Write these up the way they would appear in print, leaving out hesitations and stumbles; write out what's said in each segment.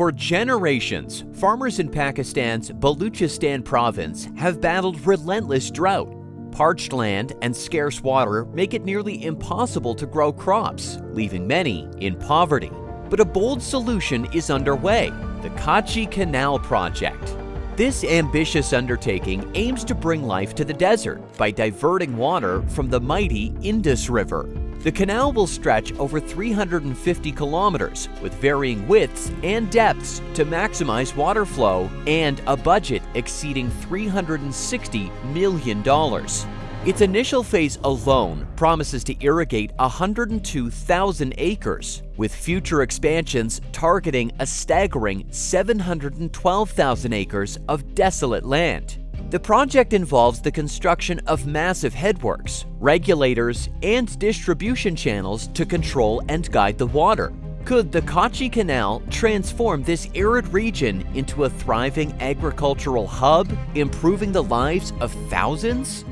For generations, farmers in Pakistan's Baluchistan province have battled relentless drought. Parched land and scarce water make it nearly impossible to grow crops, leaving many in poverty. But a bold solution is underway: the Kachi Canal project. This ambitious undertaking aims to bring life to the desert by diverting water from the mighty Indus River. The canal will stretch over 350 kilometers with varying widths and depths to maximize water flow and a budget exceeding $360 million. Its initial phase alone promises to irrigate 102,000 acres, with future expansions targeting a staggering 712,000 acres of desolate land. The project involves the construction of massive headworks, regulators, and distribution channels to control and guide the water. Could the Kachi Canal transform this arid region into a thriving agricultural hub, improving the lives of thousands?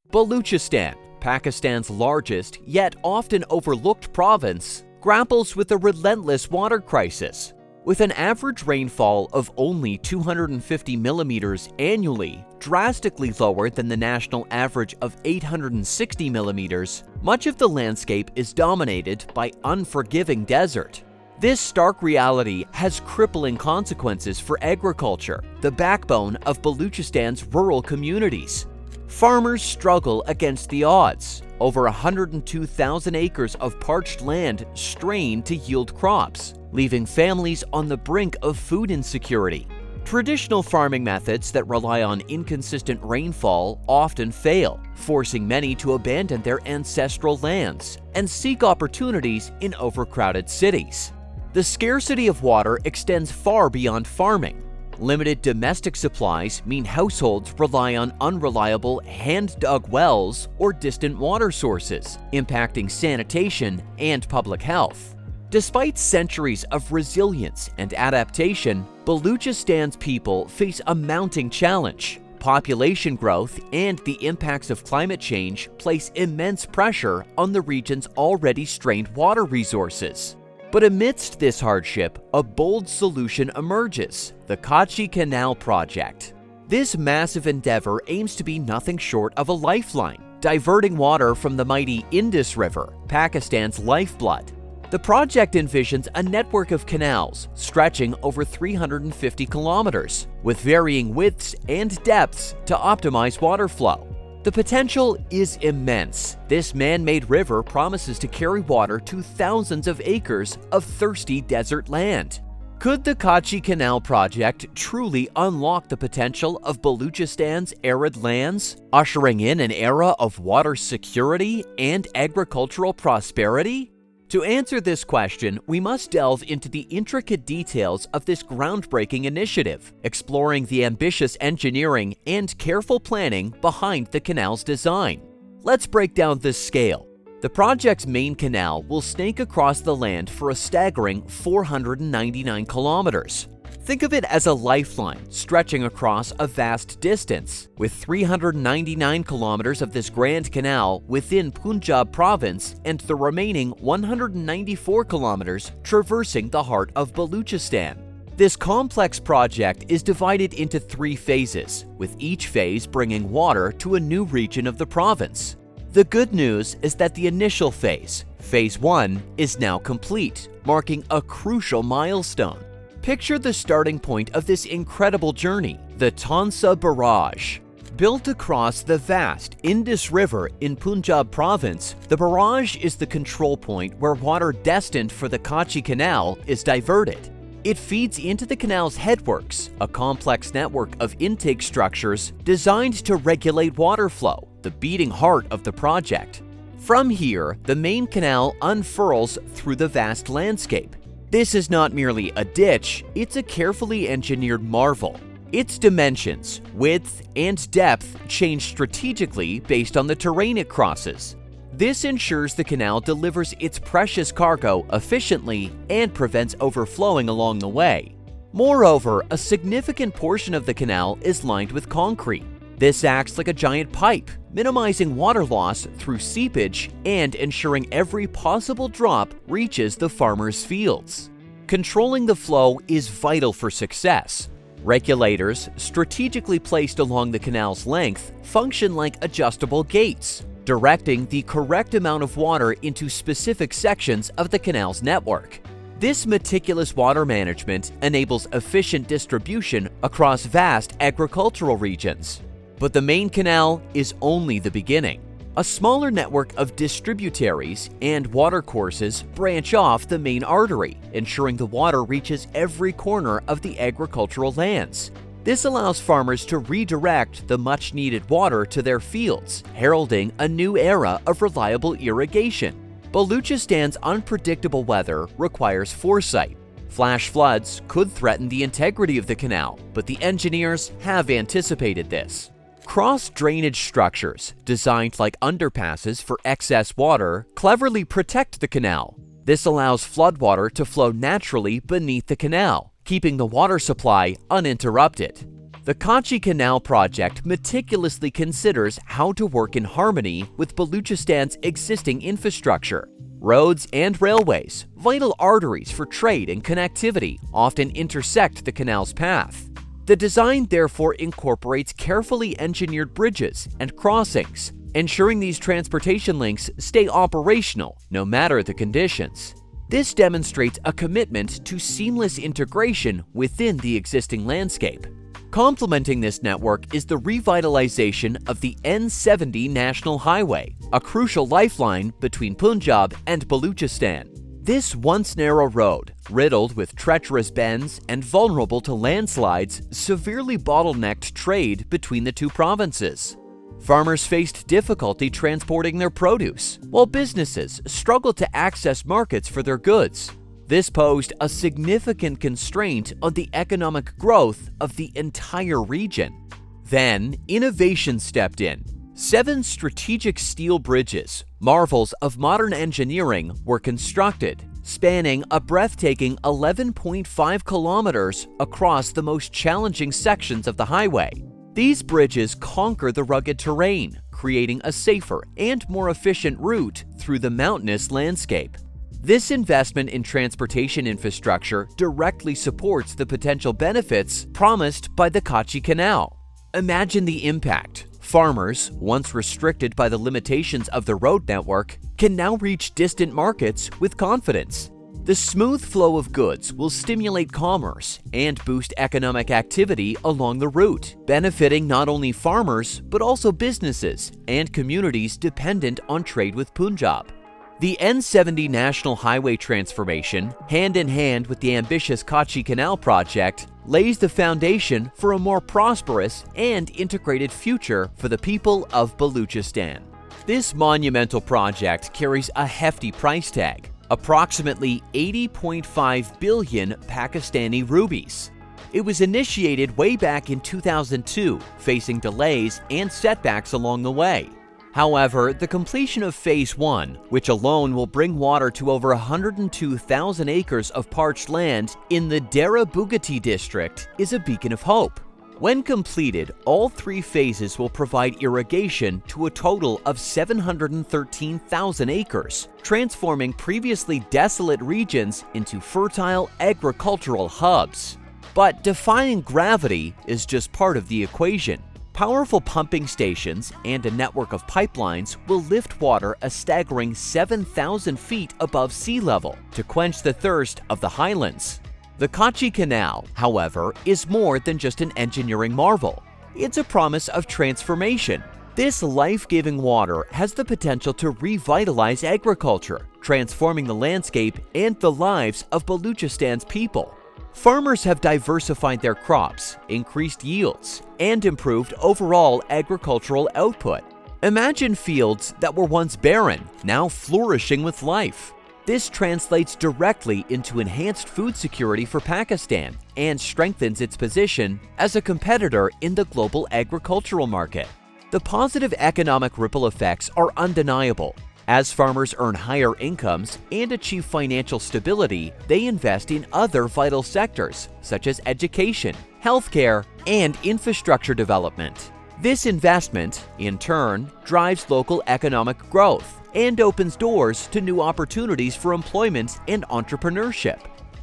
Baluchistan, Pakistan's largest yet often overlooked province, grapples with a relentless water crisis. With an average rainfall of only 250 millimeters annually, drastically lower than the national average of 860 millimeters, much of the landscape is dominated by unforgiving desert. This stark reality has crippling consequences for agriculture, the backbone of Baluchistan's rural communities. Farmers struggle against the odds. Over 102,000 acres of parched land strain to yield crops, leaving families on the brink of food insecurity. Traditional farming methods that rely on inconsistent rainfall often fail, forcing many to abandon their ancestral lands and seek opportunities in overcrowded cities. The scarcity of water extends far beyond farming. Limited domestic supplies mean households rely on unreliable hand-dug wells or distant water sources, impacting sanitation and public health. Despite centuries of resilience and adaptation, Baluchistan's people face a mounting challenge. Population growth and the impacts of climate change place immense pressure on the region's already strained water resources. But amidst this hardship, a bold solution emerges: the Kachi Canal project. This massive endeavor aims to be nothing short of a lifeline, diverting water from the mighty Indus River, Pakistan's lifeblood. The project envisions a network of canals stretching over 350 kilometers, with varying widths and depths to optimize water flow. The potential is immense. This man-made river promises to carry water to thousands of acres of thirsty desert land. Could the Kachi Canal project truly unlock the potential of Baluchistan's arid lands, ushering in an era of water security and agricultural prosperity? To answer this question, we must delve into the intricate details of this groundbreaking initiative, exploring the ambitious engineering and careful planning behind the canal's design. Let's break down this scale. The project's main canal will snake across the land for a staggering 499 kilometers. Think of it as a lifeline stretching across a vast distance, with 399 kilometers of this grand canal within Punjab province and the remaining 194 kilometers traversing the heart of Baluchistan. This complex project is divided into 3 phases, with each phase bringing water to a new region of the province. The good news is that the initial phase, Phase 1, is now complete, marking a crucial milestone. Picture the starting point of this incredible journey, the Tansa Barrage. Built across the vast Indus River in Punjab province, the barrage is the control point where water destined for the Kachi Canal is diverted. It feeds into the canal's headworks, a complex network of intake structures designed to regulate water flow, the beating heart of the project. From here, the main canal unfurls through the vast landscape. This is not merely a ditch, it's a carefully engineered marvel. Its dimensions, width, and depth change strategically based on the terrain it crosses. This ensures the canal delivers its precious cargo efficiently and prevents overflowing along the way. Moreover, a significant portion of the canal is lined with concrete. This acts like a giant pipe, minimizing water loss through seepage and ensuring every possible drop reaches the farmer's fields. Controlling the flow is vital for success. Regulators, strategically placed along the canal's length, function like adjustable gates, directing the correct amount of water into specific sections of the canal's network. This meticulous water management enables efficient distribution across vast agricultural regions. But the main canal is only the beginning. A smaller network of distributaries and watercourses branch off the main artery, ensuring the water reaches every corner of the agricultural lands. This allows farmers to redirect the much-needed water to their fields, heralding a new era of reliable irrigation. Baluchistan's unpredictable weather requires foresight. Flash floods could threaten the integrity of the canal, but the engineers have anticipated this. Cross-drainage structures, designed like underpasses for excess water, cleverly protect the canal. This allows floodwater to flow naturally beneath the canal, keeping the water supply uninterrupted. The Kachi Canal project meticulously considers how to work in harmony with Baluchistan's existing infrastructure. Roads and railways, vital arteries for trade and connectivity, often intersect the canal's path. The design therefore incorporates carefully engineered bridges and crossings, ensuring these transportation links stay operational no matter the conditions. This demonstrates a commitment to seamless integration within the existing landscape. Complementing this network is the revitalization of the N70 National Highway, a crucial lifeline between Punjab and Baluchistan. This once narrow road, riddled with treacherous bends and vulnerable to landslides, severely bottlenecked trade between the two provinces. Farmers faced difficulty transporting their produce, while businesses struggled to access markets for their goods. This posed a significant constraint on the economic growth of the entire region. Then, innovation stepped in. 7 strategic steel bridges, marvels of modern engineering, were constructed, spanning a breathtaking 11.5 kilometers across the most challenging sections of the highway. These bridges conquer the rugged terrain, creating a safer and more efficient route through the mountainous landscape. This investment in transportation infrastructure directly supports the potential benefits promised by the Kachi Canal. Imagine the impact. Farmers, once restricted by the limitations of the road network, can now reach distant markets with confidence. The smooth flow of goods will stimulate commerce and boost economic activity along the route, benefiting not only farmers but also businesses and communities dependent on trade with Punjab. The N70 National Highway transformation, hand in hand with the ambitious Kachi Canal project, lays the foundation for a more prosperous and integrated future for the people of Baluchistan. This monumental project carries a hefty price tag, approximately 80.5 billion Pakistani rupees. It was initiated way back in 2002, facing delays and setbacks along the way. However, the completion of Phase 1, which alone will bring water to over 102,000 acres of parched land in the Dera Bugati district, is a beacon of hope. When completed, all 3 phases will provide irrigation to a total of 713,000 acres, transforming previously desolate regions into fertile agricultural hubs. But defying gravity is just part of the equation. Powerful pumping stations and a network of pipelines will lift water a staggering 7,000 feet above sea level to quench the thirst of the highlands. The Kachi Canal, however, is more than just an engineering marvel. It's a promise of transformation. This life-giving water has the potential to revitalize agriculture, transforming the landscape and the lives of Baluchistan's people. Farmers have diversified their crops, increased yields, and improved overall agricultural output. Imagine fields that were once barren, now flourishing with life. This translates directly into enhanced food security for Pakistan and strengthens its position as a competitor in the global agricultural market. The positive economic ripple effects are undeniable. As farmers earn higher incomes and achieve financial stability, they invest in other vital sectors such as education, healthcare, and infrastructure development. This investment, in turn, drives local economic growth and opens doors to new opportunities for employment and entrepreneurship.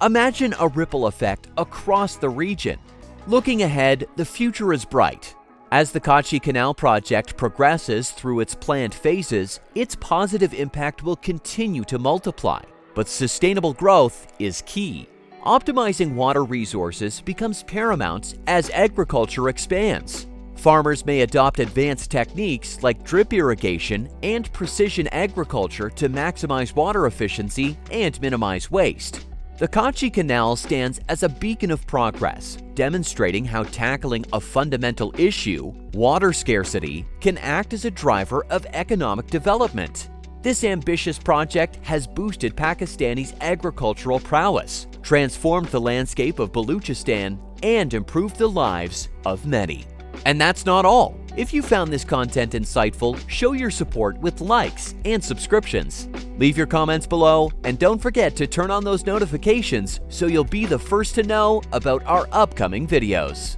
Imagine a ripple effect across the region. Looking ahead, the future is bright. As the Kachi Canal project progresses through its planned phases, its positive impact will continue to multiply. But sustainable growth is key. Optimizing water resources becomes paramount as agriculture expands. Farmers may adopt advanced techniques like drip irrigation and precision agriculture to maximize water efficiency and minimize waste. The Kachi Canal stands as a beacon of progress, demonstrating how tackling a fundamental issue, water scarcity, can act as a driver of economic development. This ambitious project has boosted Pakistani's agricultural prowess, transformed the landscape of Baluchistan, and improved the lives of many. And that's not all. If you found this content insightful, show your support with likes and subscriptions. Leave your comments below, and don't forget to turn on those notifications so you'll be the first to know about our upcoming videos.